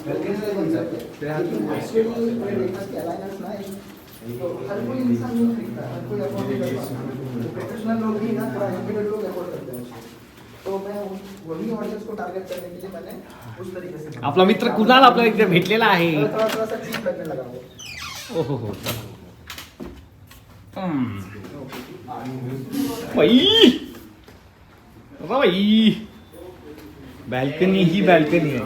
तो हर कोई इंसान नहीं खरीदता, हर कोई अफोर्ड नहीं कर पाता। प्रोफेशनल लोग भी ना थोड़ा एजुकेटेड लोग अफोर्ड करते हैं उसको। तो मैं वही ऑडियंस को टारगेट करने के लिए मैंने उस तरीके से आपला मित्र कुणाल आपल्याला इकडे भेटलेला आहे. थोड़ा सा चीप लगने लगा वो. ओहो हो. बाई बाई बॅल्कनी ही बॅल्कनी आहे.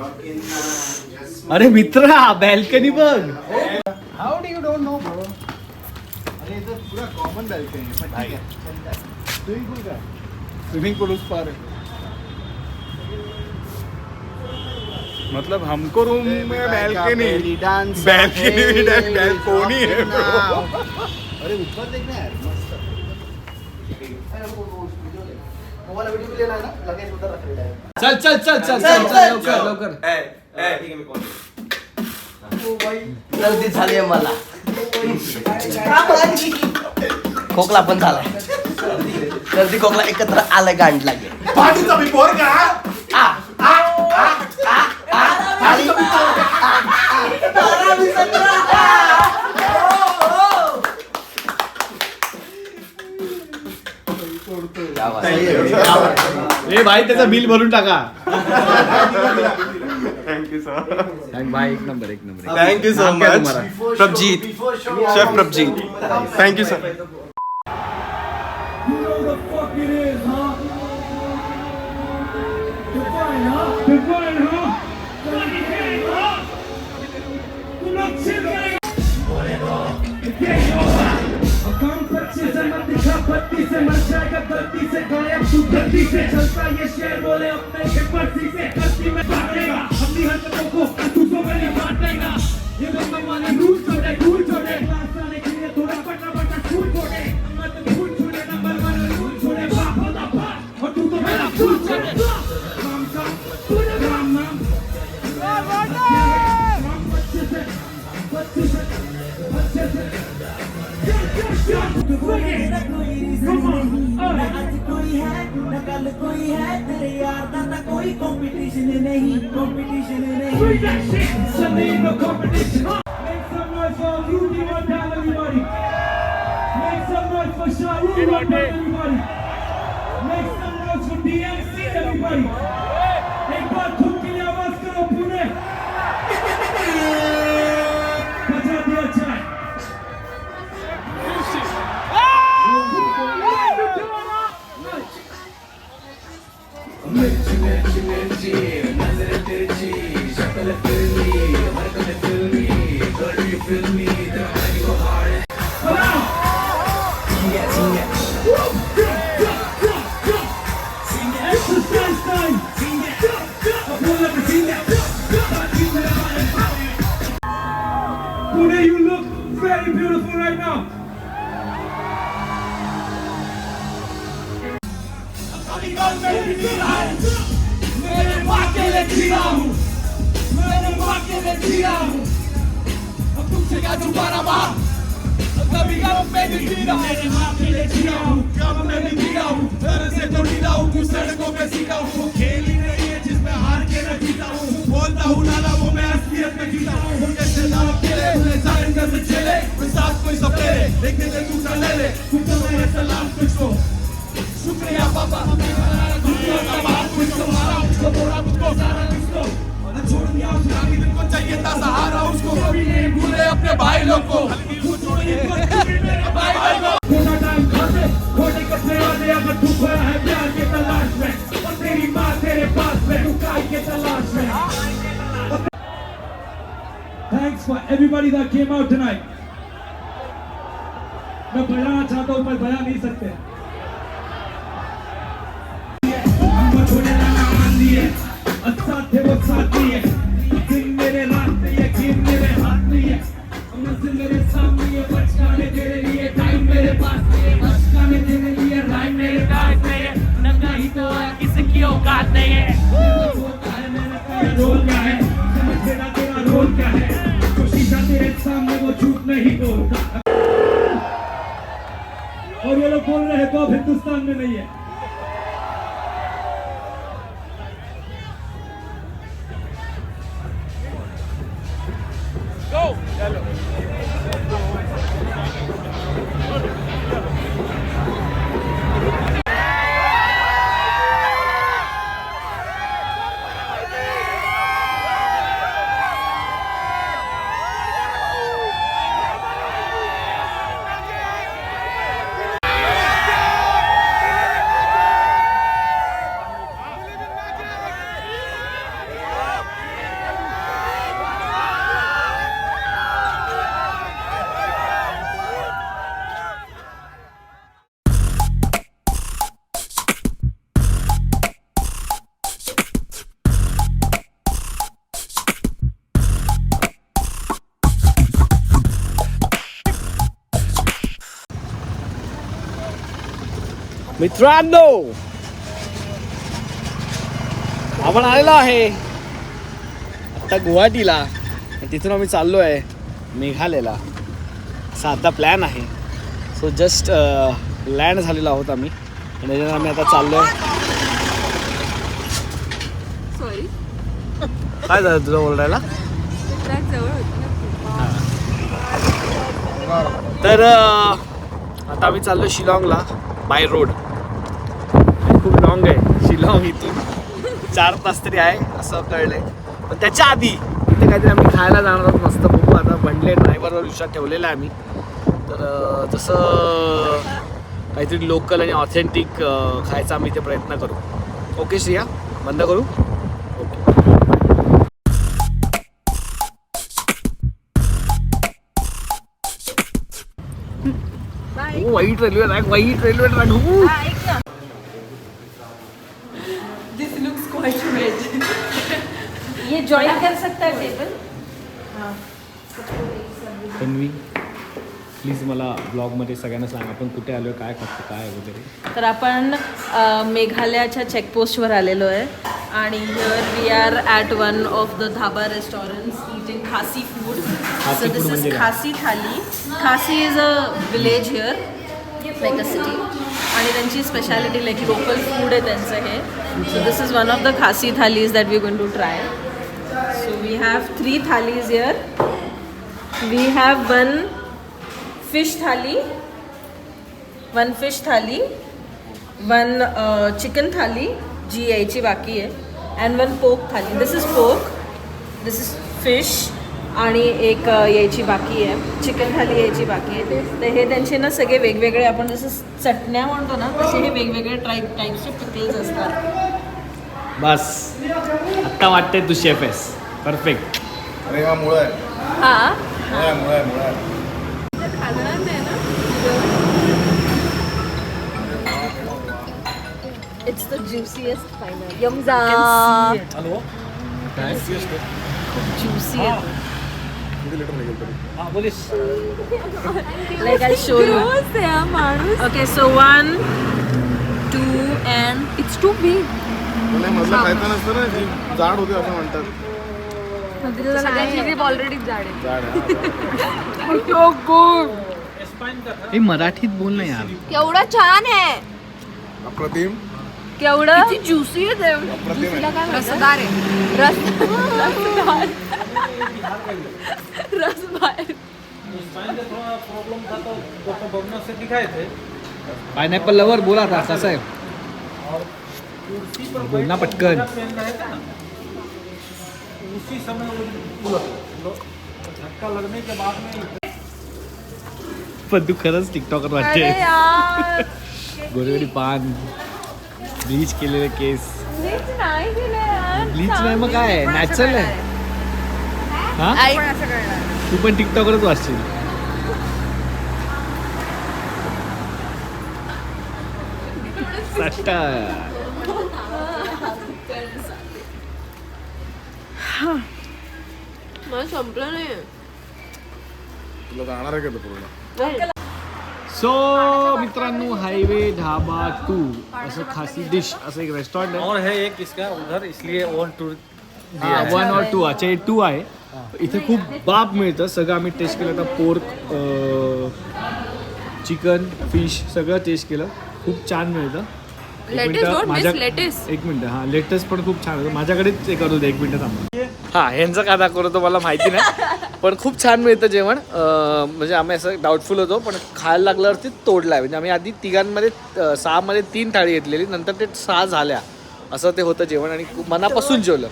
अरे मित्रा बॅल्कनी बघ. How do you don't know bro? अरे ये तो पूरा कॉमन बैल्कनी है, पर ठीक है चलता है. स्विमिंग पूल का स्विमिंग पूल उस पार है. मतलब हमको रूम में बैल्कनी डांस बैल्कनी बैल्कोनी है. अरे ऊपर देखना यार मस्त. अरे वो वाला वीडियो भी लेना है ना, लगेज उधर रख लेना है. चल चल चल चल चल लवकर लवकर. सर्दी झाली आहे मला. खोकला पण झालाय. सर्दी खोकला एकत्र आलाय गांड लागेल. पाठीचा मी पोरगा. ए भाई त्याचं बिल भरून टाका. Thank you sir. भाई एक नंबर एक नंबर. थँक्यू सो नाम क्या मच. तुम्हारा? Prabhjeet. Chef Prabhjeet. Thank you sir. चलता ये शेर बोले अपने मर्जी से हस्ती में भागेगा अपनी हरकतों को दूसरों में नहीं बांटेगा. ये लोग हमारे रूल छोड़े क्लास आने के लिए थोड़ा पटा छूट छोड़े मत छूट छोड़े नंबर 1 रूल छोड़े बाप होता बाप और तू तो मेरा फूल छोड़े. काम अच्छे से कोई है तेरे यार का कोई कंपटीशन नहीं. No competition. Make some noise for Rudy Montana, everybody. Make some noise for Shahrukh, everybody. Make some noise for DMC, everybody. एक बार खुद के लिए आवाज करो पुणे. बजा दिया चाय. Pune, you look very beautiful right now. मेरे माँ के लिए जीना हूँ. अब तुमसे क्या छुपाना माँ. कभी गम में भी जीना हूँ. मेरे माँ के लिए जीना हूँ. गम में भी जीना हूँ. डर से तो डीला हूँ. कुछ सड़कों पे सीखा हूँ. वो खेल ही नहीं है जिसमें हार के न जीता हूँ. बोलता हूँ नाला वो मैं असलियत में जीता हूँ. कैसे नाम खेले उन्हें जान कर से चले कोई साथ कोई सपने एक दिन दूसरा ले ले. तुम तो मेरे सलाम तुझको. शुक्रिया पापा मुझको बोला मुझको सारा मुझको छोड़ दिया उस रानी दिल को चाहिए था सहारा उसको. कभी नहीं भूले अपने भाई लोग को. थोड़ा टाइम खाते खोटे कपड़े वाले अगर तू खोया है प्यार के तलाश में और तेरी माँ तेरे पास में तू काय के तलाश में. Thanks for everybody that came out tonight. मैं बजाना चाहता हूँ पर बजा नहीं सकते. थे वो साथी है. दिन मेरे रात में ये गेम मेरे हाथ में है. मंजिल मेरे सामने ये बचकाने तेरे लिए टाइम मेरे पास है. बचकाने तेरे लिए राइम मेरे पास में है. नंगा ही तो है किसी की औकात नहीं है. रोल क्या है समझ तेरा रोल क्या है. जो शीशा तेरे सामने वो झूठ नहीं बोलता. और ये लोग बोल रहे हैं तो अब हिंदुस्तान में नहीं है. मित्रांनो आपण आलेलो आहे आता गुवाहाटीला आणि तिथून आम्ही चाललो आहे मेघालयला. असा आता प्लॅन आहे. सो जस्ट लँड झालेलो आहोत आम्ही आणि त्याच्यानंतर आम्ही आता चाललो आहे. सॉरी काय झालं तुझं बोलायला? ट्रॅक जवळ होती ना. तर आता आम्ही चाललो शिलाँगला बाय रोड. खूप लॉंग आहे शिलाँग, इथून 4 तास तरी आहे असं कळलंय. पण त्याच्या आधी इथे काहीतरी आम्ही खायला जाणार आहोत मस्त. बघू आता बनले ड्रायव्हरवर विश्वास ठेवलेला आहे आम्ही. तर तसं काहीतरी लोकल आणि ऑथेंटिक खायचा आम्ही इथे प्रयत्न करू. ओके श्रिया, बंद करू. वाईट रेल्वे ट्रॅक, वाईट रेल्वे ट्रॅक. दिस लुक्स क्वाइट वेट. ये जॉइन कर सकता है टेबल. तन्वी प्लीज मला ब्लॉगमध्ये सगळ्यांना सांग आपण कुठे आलो आहे, काय खातो काय वगैरे. तर आपण मेघालयाच्या चेकपोस्टवर आलेलो आहे आणि here we are at one of the dhaba restaurants eating Khasi food. So this is Khasi thali. Khasi is a village here like a city आणि त्यांची स्पेशालिटी लाईक लोकल फूड आहे त्यांचं हे. So this is one of the Khasi thalis that we going to try. So we have 3 thalis here. We have one fish thali, one fish thali, one chicken thali जी यायची बाकी आहे, and one pork thali. This is pork, this is fish आणि एक यायची बाकी आहे chicken थाली यायची बाकी आहे. तर हे त्यांचे ना सगळे वेगवेगळे आपण जसं चटण्या म्हणतो ना तसे हे वेगवेगळे टाईप्सचे पिकल्स असतात. बस आत्ता वाटते तू शेफ आहेस. परफेक्ट. अरे हा मुळा आहे. हां मुळा आहे. खाणार नाही ना. It's the juiciest final. यमजा हॅलो काय खूप ज्युसी आहे. बोलीस Like I'll show you. Okay, so 1, 2 and it's too big. मधलं खायचं नसतं ना, जी जाड होते असं म्हणतात. सगळ्यांची ऑलरेडी जाड आहे. हे मराठीत बोल ना यार. केवढं छान आहे. अप्रतिम. केवढं ज्युसी आहे. अप्रतिम आहे. रसदार आहे. रसदार. पायनॅपल लवर बोला आता कसं आहे बोल ना पटकन. पण तू खरंच टिकटॉकर वाटते. गोरेगडी पान, ब्लीच केलेले केस. ब्लीच नाही मग काय नॅचरल आहे. हा तू पण टिकटॉकरच वाचशील. सट्टा. संपलं नाही. तुला जाणार आहे का तो पूर्ण? सो मित्रांनो हायवे ढाबा 2 असं खासी डिश असं एक रेस्टॉरंट आहे. और है एक इसका उधर, इसलिए 1 2 1 और 2 अच्छा 2 आहे. इथे खूप बाप मिळतं. सगळं आम्ही टेस्ट केलं. आता पोर्क, चिकन, फिश सगळं टेस्ट केलं. खूप छान मिळतं. Latest don't miss latest. एक मिनिट हा लेटेस्ट पण खूप छान होतं माझ्याकडेच एक करू दे 1 मिनिट थांबा. हा ह्यांचं का दाखवतो मला माहिती नाही पण खूप छान मिळतं जेवण. म्हणजे आम्ही असं डाऊटफुल होतो पण खायला लागल्यावरती तोडलाय. म्हणजे आम्ही आधी तिघांमध्ये 6 मध्ये 3 थाळी घेतलेली नंतर ते 6 झाल्या असं ते होतं जेवण आणि मनापासून जेवलं.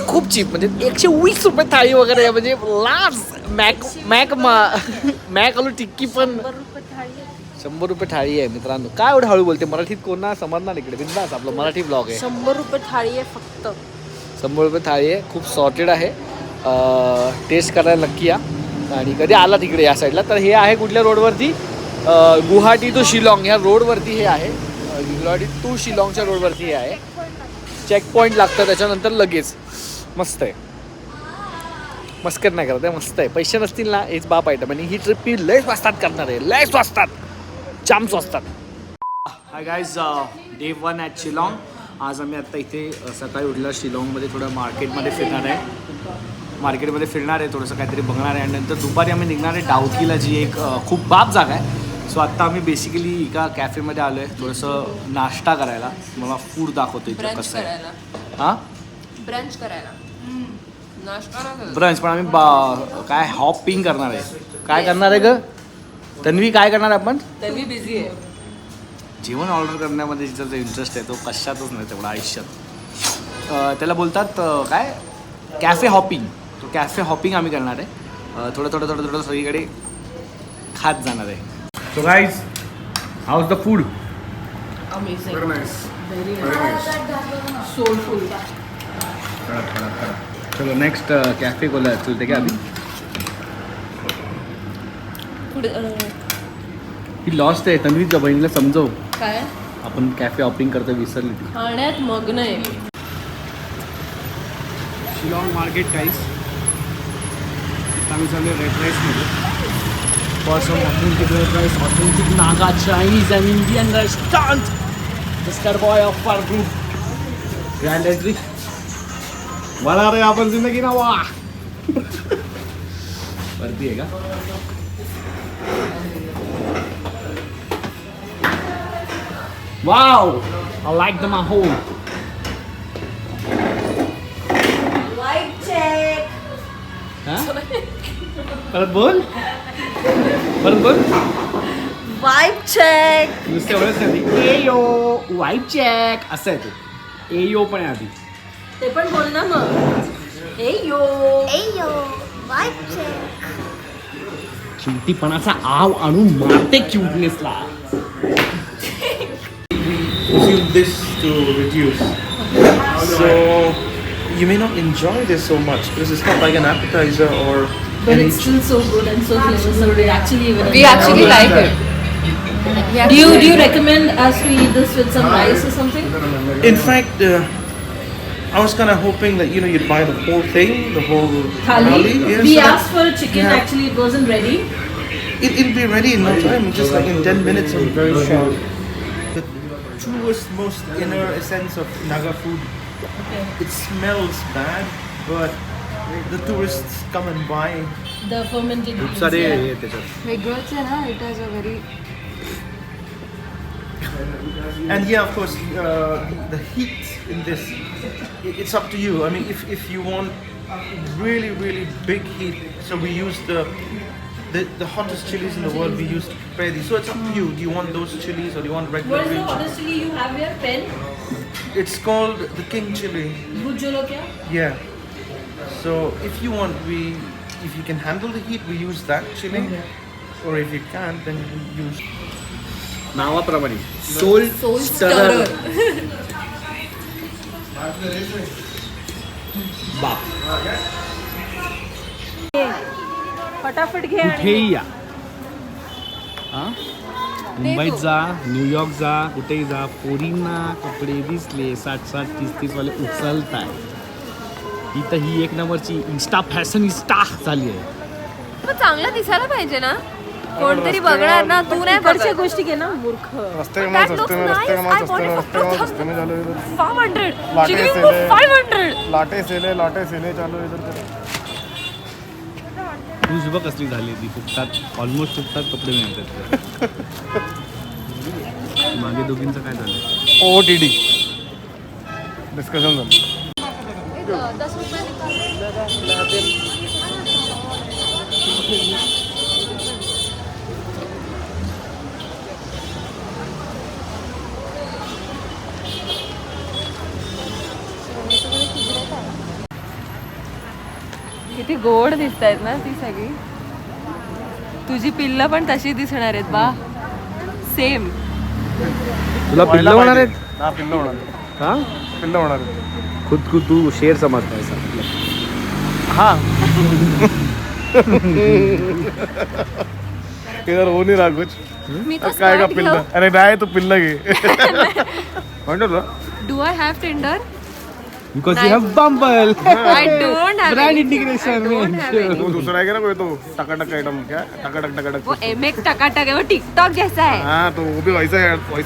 खूप चीप म्हणजे 120 रुपये थाळी वगैरे आहे. म्हणजे लास्ट मॅक आलू टिक्की पण 100 रुपये थाळी आहे मित्रांनो. काय एवढं हळू बोलते मराठीत कोण ना समजणार इकडे बिंदास आपलं मराठी ब्लॉग आहे. 100 रुपये थाळी आहे फक्त. 100 रुपये थाळी आहे. खूप सॉर्टेड आहे. टेस्ट करायला नक्की या आणि कधी आला तिकडे या साईडला तर हे आहे कुठल्या रोडवरती गुवाहाटी टू शिलाँग ह्या रोडवरती हे आहे. गुवाहाटी टू शिलाँगच्या रोडवरती हे आहे. चेकपॉईंट लागतं त्याच्यानंतर लगेच मस्त आहे. मस्कर नाही करत आहे मस्त आहे. पैसे नसतील ना हेच बाप आयटम आणि ही ट्रिप मी लय स्वस्तात करणार आहे. लय स्वस्तात जाम स्वस्तात. Hi guys day 1 at Shillong. आज आम्ही आत्ता इथे सकाळी उठलं शिलाँगमध्ये थोडं मार्केटमध्ये फिरणार आहे. थोडंसं काहीतरी बघणार आहे आणि नंतर दुपारी आम्ही निघणार आहे डाउकीला जी एक खूप बाप जागा आहे. सो आत्ता आम्ही बेसिकली एका कॅफेमध्ये आलो आहे थोडंसं नाश्ता करायला. मला फूड दाखवतो इथं कसं आहे. हां ब्रंच करायला ब्रंच पण आम्ही काय हॉपिंग करणार आहे. काय करणार आहे ग तन्वी काय करणार आपण. तन्वी बिझी आहे. जेवण ऑर्डर करण्यामध्ये जिचा जो इंटरेस्ट आहे तो कशातच नाही तेवढा आयुष्यात. त्याला बोलतात काय कॅफे हॉपिंग. तो कॅफे हॉपिंग आम्ही करणार आहे. थोडं सगळीकडे खात जाणार आहे. So guys how is the food. Amazing. Very nice. Very Very nice. Soulful. चलो नेक्स्ट कॅफे खोला चलते क्या अभी. ही लॉस्ट आहे तन्वीच्या बहिणीला समजव. काय आपण कॅफे हॉपिंग करतो विसरली ती. खाण्यात मग्न आहे. Shillong market guys. आम्ही चालू red राईसमध्ये. For some authentic red rice, authentic Naga Chinese and Indian restaurant. The star boy of our group. Grand entry. बना रहे अपन जिंदगी ना वाह. वरती आहे का. Wow, I like the mahol. White check. हाँ? परत बोल. Vibe check. नुसते एवढंच नाही एयो वाईप चेक असं आहे ते. एयो पण आहे आधी. ते पण बोल ना मग. एयो vibe check. क्युटीपणाचा आव आणून मारते क्यूटनेसला. Consume this to reduce. So you may not enjoy this so much because it's not like an appetizer or. But it's still so good and so flavorful. We actually like it. Do you recommend us to eat this with some rice or something? In fact, I was kind of hoping that you'd buy the whole thing, the whole Thali? Yes, We so that- asked for a chicken. Yeah. Actually, it wasn't ready. It'll be ready in no time, just like in 10 minutes. I'm very sure. The truest, most inner essence of Naga food. Okay. It smells bad, but the tourists come and buy. The fermented खूप beans. सारे yeah. हे त्याच्यात. वेगळंच आहे ना. It has a very And yeah, of course, the heat in this, it's up to you. I mean, if you want really, really big heat, so we use the hottest chilies in the world, we use to prepare these. So it's up to you. Do you want those chilies or do you want regular What is the green chili? hottest chili you have here? Pen? It's called the king chili. Bhut jolokya? Yeah. So if you want, if you can handle the heat, we use that chili. Okay. Or if you can't, then you use. नावाप्रमाणे soul stirrer. बाप फटाफट घे कुठेही या. हां मुंबईत जा New York जा कुठेही जा पोरींना कपडे दिसले 60-60 30-30 वाले उचलताय. इथं ही एक नंबरची इन्स्टा फॅशनिस्टा झाली आहे. पण चांगलं दिसायला पाहिजे ना. कोणतरी बघणार ना. तू नाही इकडच्या गोष्टी घे ना मूर्ख. That looks nice. I want it for 500. Chicken for 500. Latte सेले चालू इधर. तुझ बघ कसली झाली ती. फुटतात ऑलमोस्ट फुटतात कपडे मिळतात. मागे दोघींचं काय झालं? OTD डिस्कशन झालं. किती गोड दिसत आहेत ना ती सगळी. तुझी पिल्लं पण तशी दिसणार आहेत बा, सेम. तुला पिल्लं होणार आहेत? हा, पिल्लं होणार आहेत. हा, पिल्लं होणार आहेत. खुद तू शेर समजतायस. हा इधर हो नहीं रहा कुछ. मी काय का पिल्लं? अरे नाही, तू पिल्लं घे. म्हणतो ना. Do I have Tinder? Because you have Bumble. I don't have brand integration. वो दूसरा है क्या ना कोई तो टकाटक आइटम, क्या टकाटक. वो एमएक टकाटक है, वो टिकटॉक जैसा है. हाँ तो वो भी वैसा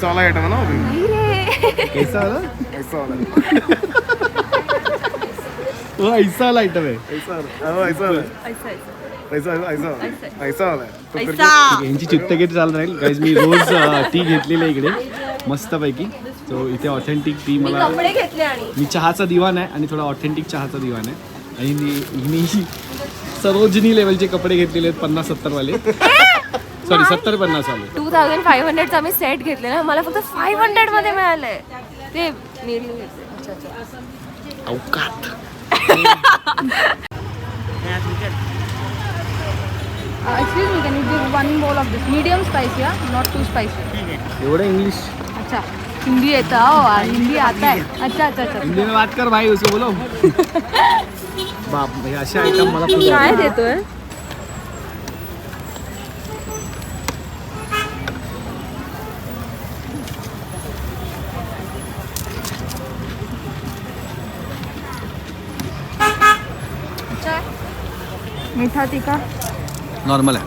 वाला आइटम है ना, वो भी नहीं रे. कैसा वाला? ऐसा वाला. वो ऐसा वाला आइटम है. ऐसा वाला. ऐसा वाला. ऐसा वाला है. तो फिर ऐसा. यांची चित्तगिरी चालू राहील गाईज. मी रोज टी घेतलेली आहे इकडे मस्तपैकी. तो इथे ऑथेंटिक टी मी मला. कपडे घेतले आणि मी चहाचा दिवाण आहे आणि थोडा ऑथेंटिक चहाचा दिवाण आहे. आणि मी सरोजनी लेवलचे कपडे घेतलेले आहेत 50-70 वाले. सॉरी 70-50 वाले. 2500चा मी सेट घेतलेला, मला फक्त 500 मध्ये मिळालंय. ते नीलू घेतले. अच्छा अच्छा. अवकात. Excuse me, can you give one bowl of this? Medium spicy, yeah? Not too spicy. एवढं इंग्लिश अच्छा, हिंदी येता हो, हिंदी आता है. अच्छा अच्छा अच्छा. हिंदी में बात कर भाई, उसको बोलो. बाप भाई, असे आयटम मला खूप काय आवडतात. देतोय? मीठा तीखा. नॉर्मल आहे.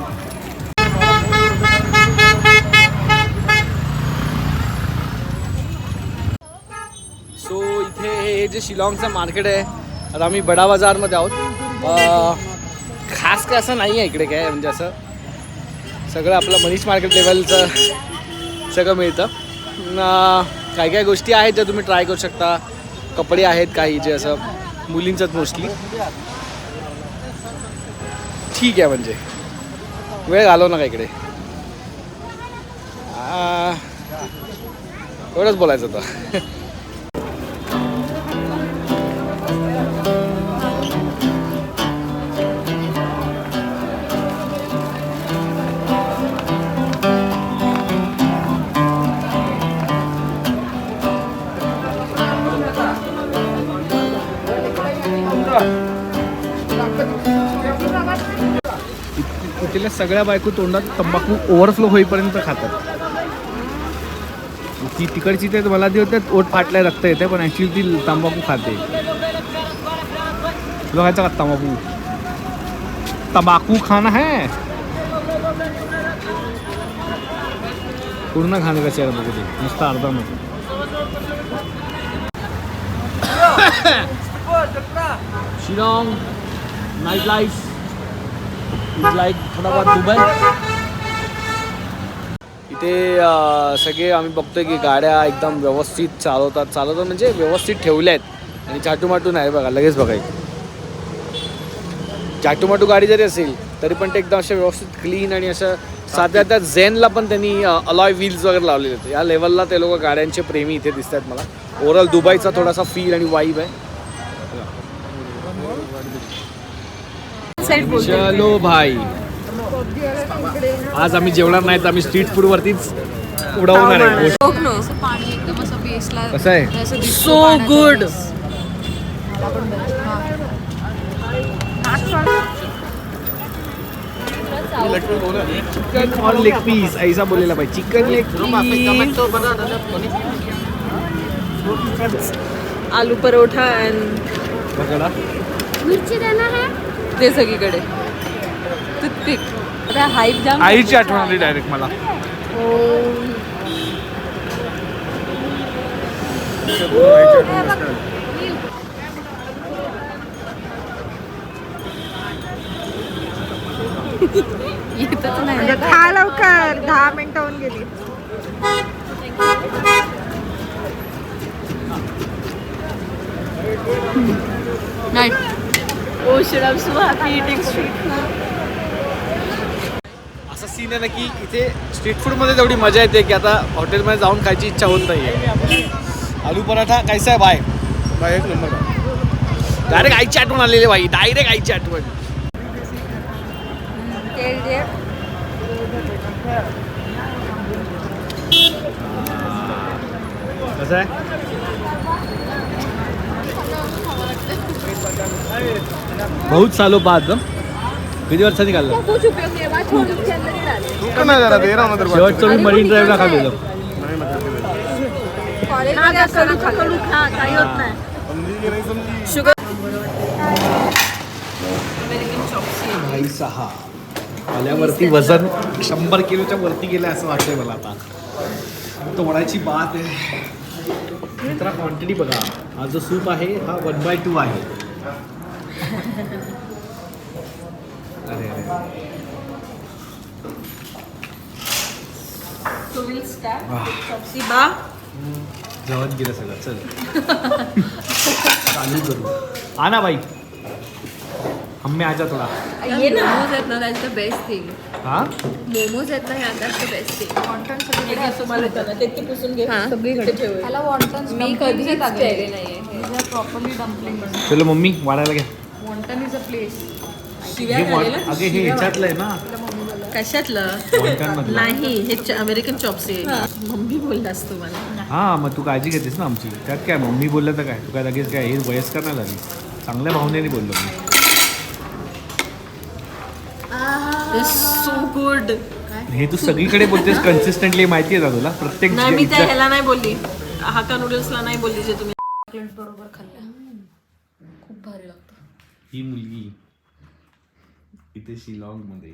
सो इथे हे जे शिलाँगचं मार्केट आहे, आता आम्ही बडा बाजारमध्ये आहोत. खास काय असं नाही आहे इकडे, काय म्हणजे असं सगळं आपलं मनीष मार्केट लेवलचं सगळं मिळतं. काय काय गोष्टी आहेत ज्या तुम्ही ट्राय करू शकता. कपडे आहेत काही जे असं मुलींचंच मोस्टली. ठीक आहे, म्हणजे वेळ घालव नका इकडे. एवढंच बोलायचं होतं. इथल्या सगळ्या बायको तोंडात तंबाखू ओव्हरफ्लो होईपर्यंत खातात. ती तिकडची ते मला ती होते ओठ फाटलाय रक्त येते, पण ॲक्च्युली ती तंबाखू खाते. तुला खायचा का तंबाखू? तंबाखू खाना है. पूर्ण खाणं कसे बघू ते, नुसतं अर्धा नको. शिलाँग नाईट लाईफ लाईक थोडा बहुत दुबई. इथे सगळे आम्ही बघतोय की गाड्या एकदम व्यवस्थित चालवतात म्हणजे व्यवस्थित ठेवल्या आहेत. आणि चाटूमाटू नाही बघा, लगेच बघायचं. चाटूमाटू गाडी जरी असेल तरी पण ते एकदम अशा व्यवस्थित क्लीन आणि असं साध्या. त्या झेनला पण त्यांनी अलॉय व्हील्स वगैरे लावलेले आहेत. या लेवलला ते लोक गाड्यांचे प्रेमी इथे दिसत आहेत मला. ओव्हरऑल दुबईचा थोडासा फील आणि वाईब आहे. चलो भाई, आज आम्ही जेवणार नाही तर आम्ही स्ट्रीट फूड वरतीच उडवणार आहे. पाणी एकदम असं बेसला. कसं आहे? So good. चिकन और लेग पीस ऐसा बोलेला भाई. चिकन लेग पीस, आलू परोठा अँड बघा मिरची देना है. ते सगळीकडे टूथपिक. आता हाईप जाम. आईची आठवण आली डायरेक्ट मला. येतच नाही. खा लवकर, 10 मिनिटं होऊन गेली. Night. Oh shit, I'm so happy eating street food. असा सीन आहे ना की इथे स्ट्रीट फूडमध्ये तेवढी मजा येते की आता हॉटेलमध्ये जाऊन खायची इच्छा होत नाही आहे. आलू पराठा कैसा आहे बाय? बाय एक नंबर. डायरेक्ट आईची आठवण आलेली बाई, डायरेक्ट आईची आठवण. कसं आहे? बहुत सालों बाद किती वर्षांनी खाल्लं. कुछ उपयोग नहीं है, बात छोड़ के अंदर ही डाल दे. तू नाही जरा दे रहा हूं तेरे को. शेवटचं मी मरीन ड्राईव्हला खाल्लेलं. नहीं मैं तेरे को कॉलेज में क्या करू खा काही होत नाही. समझी की नहीं समझी. Sugar American chops. भाई सहा आल्यावरती वजन 100 किलोच्या वरती गेलं असं वाटतंय मला आता. तोडायची बात आहे. मित्रा क्वांटिटी बघा, हा जो सूप आहे हा 1/2 आहे. अरे अरे So we'll start with chopsy ba. जवळ गेलं सगळं. चल चालू करू. आना बाई हम्मे आजा थोडा. ये ना मोमोज आहेत ना, that's the best thing. हा मोमोज आहेत ना, that's the best thing. Wonton एक तुम्हाला होतं ना ते इतके पुसून घे. सगळीकडे त्याला वॉन्टन मी कधीच केले नाहीये. प्रॉपरली डम्पलिंग बनवतात. चलो मम्मी वाढायला घ्या. Wonton is a place. शिव्या घालेलं. अगे हे ह्याच्यातलं आहे ना कशातलं? वॉन्टनमधलं. नाही हे अमेरिकन चॉप्स आहे. मम्मी बोललास तू मला. हां मग तू काळजी घेतेस ना आमची. त्यात काय मम्मी बोललं तर काय, तू काय लगेच काय हे वयस्कर नाही झाली. चांगल्या भावनेने बोललो मी. So good. हे तू सगळीकडे बोलतेस कन्सिस्टंटली, माहिती आहे का तुला? प्रत्येक नाही मी त्या ह्याला नाही बोलली, हाका नूडल्सला नाही बोलली जे तुम्ही. बरोबर खाल्लं. खूप भारी लागतं. ही मुलगी इथे शिलाँग मध्ये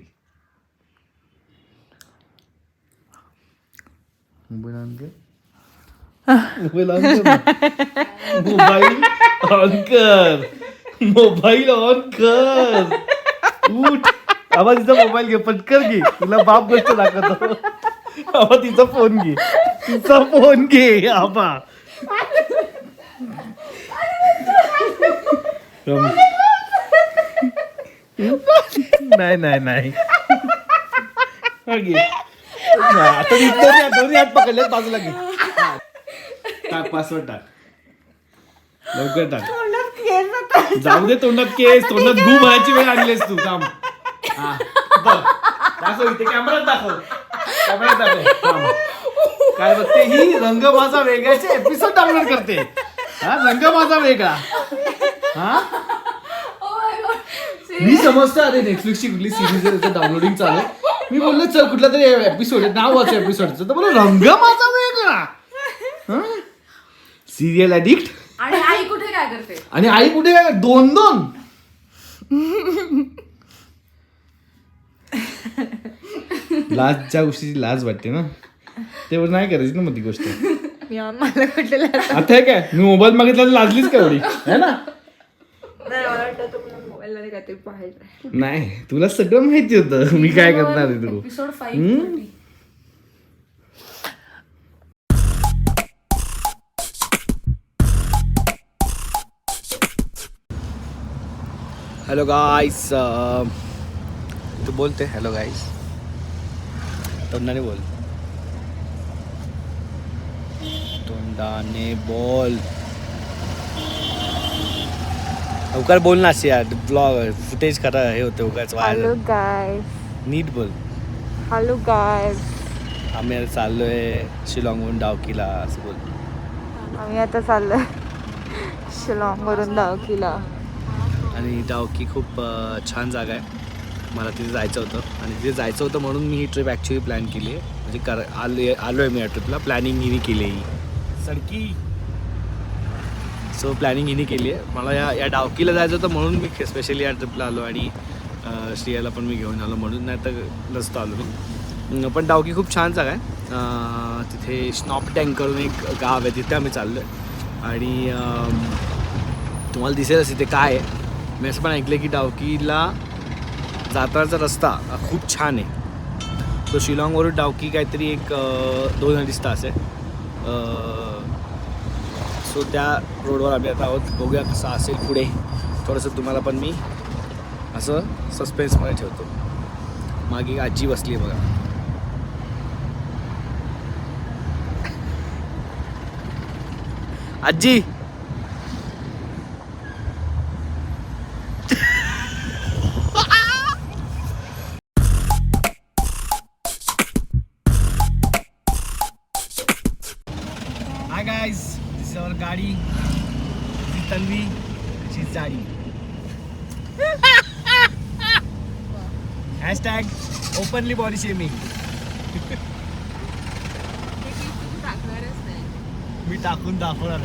मोबाईल ऑन कर, मोबाईल ऑन कर. उठ आबा, तिचा मोबाईल घे पटकर घे. तुला बाप गोष्ट दाखवतो. आबा तिचा फोन घे, तिचा फोन घे आबा. नाही नाही नाही आता दोन्ही हात पकडले, बाजूला घे. टाक पासवर्ड, टाक लवकर टाक. जाऊ दे तोंडात केस, तोंडात गू भरायची वेळ आणलीस तू. थांब. हा बघ, दाखव इथे कॅमेरात दाखव, कॅमेरात दाखव. काय बघते ही? रंग माझा वेगळ्याचे एपिसोड डाउनलोड करते. हा रंग माझा वेगळा. हा मी समजतो. अरे नेटफ्लिक्सची कुठली सिरीज आहे त्याचं डाउनलोडिंग चालू आहे. मी बोललो चल कुठला तरी एपिसोड आहे, नाव वाच एपिसोडचं. तर बोला रंग माझा वेगळा. Serial addict. आणि आई कुठे काय करते? आणि आई कुठे काय? 2-2 लाजच्या गोष्टीची लाज वाटते ना, तेवढं नाही करायची ना मग ती गोष्ट. मला कुठे आता हे काय, मी मोबाईल मागितला तर लाजलीच का एवढी? है ना? मोबाईलला काहीतरी पाहायचं. नाही तुला सगळं माहिती होतं मी काय करणार आहे. तू एपिसोड 5. हॅलो गाईस, तू बोलते हॅलो गाईस, तोंडाने बोल, तोंडाने बोल, लवकर बोल ना. यार ब्लॉग फुटेज करा, हे होते उगाच हॅलो वाया. गाईज. नीट बोल. Hello guys. आम्ही चाललोय शिलाँगहून डावकीला, असं बोल. आम्ही आता चाललोय शिलाँगवरून डावकीला. आणि डावकी खूप छान जागा आहे. मला तिथे जायचं होतं आणि तिथे जायचं होतं म्हणून मी ही ट्रिप ॲक्च्युली प्लॅन केली आहे. म्हणजे आलो आहे मी या ट्रिपला. प्लॅनिंग हिने केली आहे ही सडकी. सो प्लॅनिंग हिने केली आहे. मला या डावकीला जायचं होतं म्हणून मी स्पेशली या ट्रिपला आलो आणि श्रियाला पण मी घेऊन आलो, म्हणून नाही तर नसतो आलो मी. पण डावकी खूप छान जागा आहे. तिथे स्नॉप टँक करून एक गाव आहे, तिथे आम्ही चाललो आहे. आणि तुम्हाला दिसेल तिथे काय आहे. मी असं पण ऐकलं की डावकीला जातानाचा रस्ता खूप छान आहे. तो शिलाँगवरून डावकी काहीतरी एक 2-2.5 तास आहे. सो त्या रोडवर आम्ही आता आहोत. बघूया कसं असेल पुढे. थोडंसं तुम्हाला पण मी असं सस्पेन्समध्ये ठेवतो. मागे एक आजी बसली आहे बघा. आजी हाय गाइस, दिस इज आवर गाडी. तन्वी, शी जाडी. Hashtag openly body shaming. मी टाकून दाखवणार.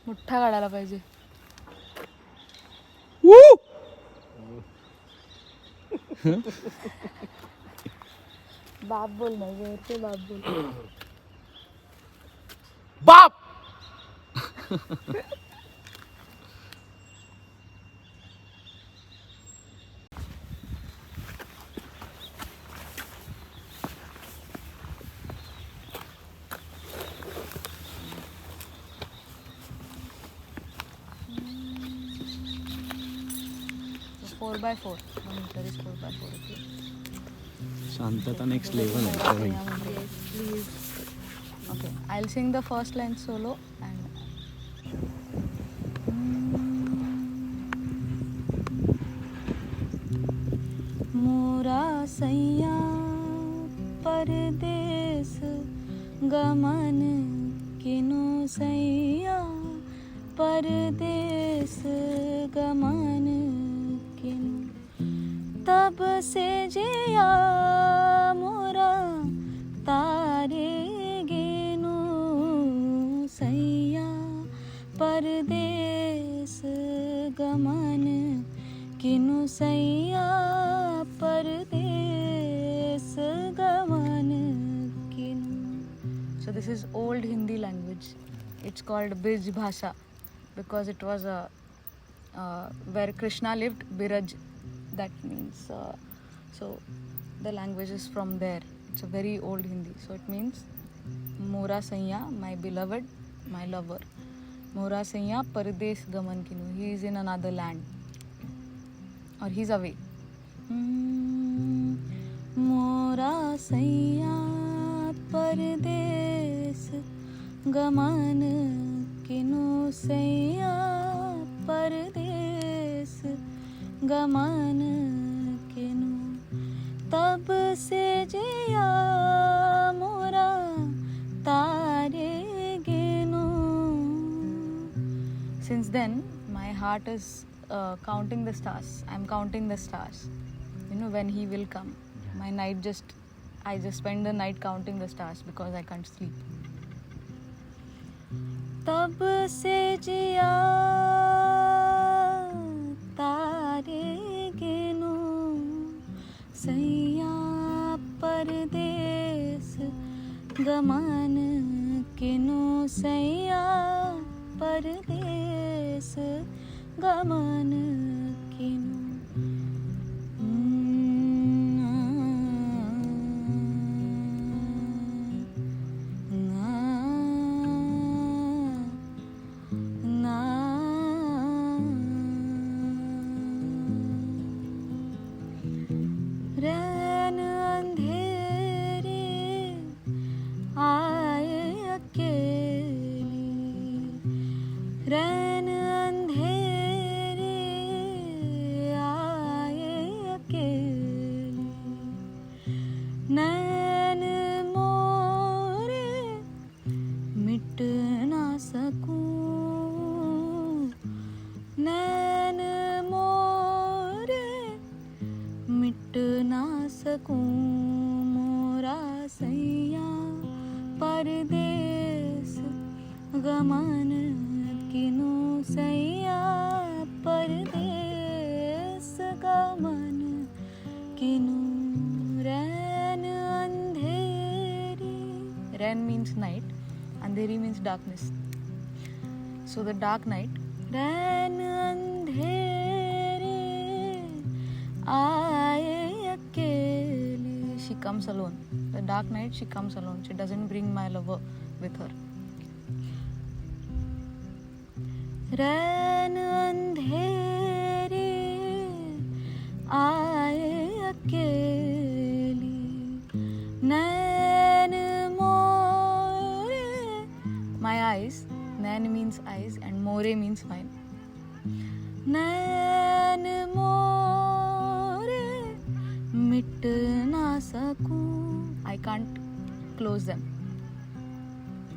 मोठा काढायला पाहिजे. बाप बोल नाही ते बाप बोल. बाप. Four by four. तर इज 4x4. शांतता नेक्स्ट लेवल आहे. Please. Okay, I'll sing the first line solo and मोरा सैया परदेस गमन किनो सैया परदेस गमन किनो तब से जिया मोरा तारे गेनो सैया परदेस गमन किनु सैया परदेस गमन किनु. So this is old Hindi language. It's called Birj Bhasha because it was where Krishna lived. Biraj, that means so the language is from there. It's a very old Hindi. So it means Mora Saiya, my beloved, my lover. Mora Saiya Pardes Gaman Kinu. He is in another land. Or he's away. Mora Saiya Pardes Gaman Kinu Saiya Pardes Gaman Kinu तब से जिया मोरा तारे गिनो. Since then, my heart is counting the stars. I'm counting the stars. You know when he will come. My night I just spend the night counting the stars because I can't sleep. तब से जिया तारे गिनो सैया परदेस गमन किनु सैया परदेस गमन किनु. रैन अंधेरे आए अकेली. रैन अंधेरे आए अकेली. नैन मोरे मिट ना सकूं. नैन मोरे मिट ना सकूं. मोरा सैया परदेस गमन किनु सैया परदेस गमन किनु. रैन means night and Andheri means darkness. So the dark night. Rain andheri aaye akeli. She comes alone. The dark night she comes alone. She doesn't bring my lover with her. Rain andheri aaye akeli. Nain more. My eyes. Nain means eyes and more means mine. Nain more mit na sakun. I can't close them.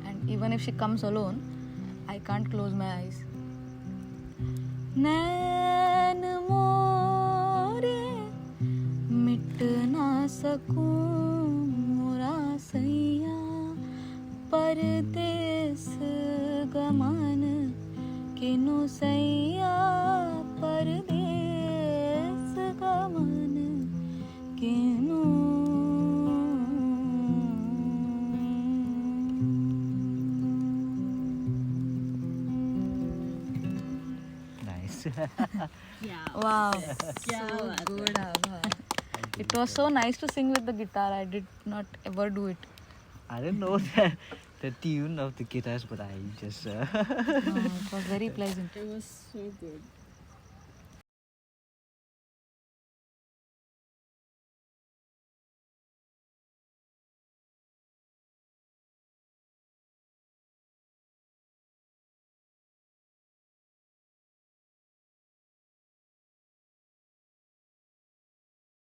And even if she comes alone, I can't close my eyes. Nain more mit na sakun mora saiya Pradesh गमन किनु सैया परदेस गमन किनु. Nice. Wow, so good, Abha. It was so nice to sing with the guitar. I did not ever do it. I didn't know the tune of the guitars, but I just. It was very pleasant. It was so good.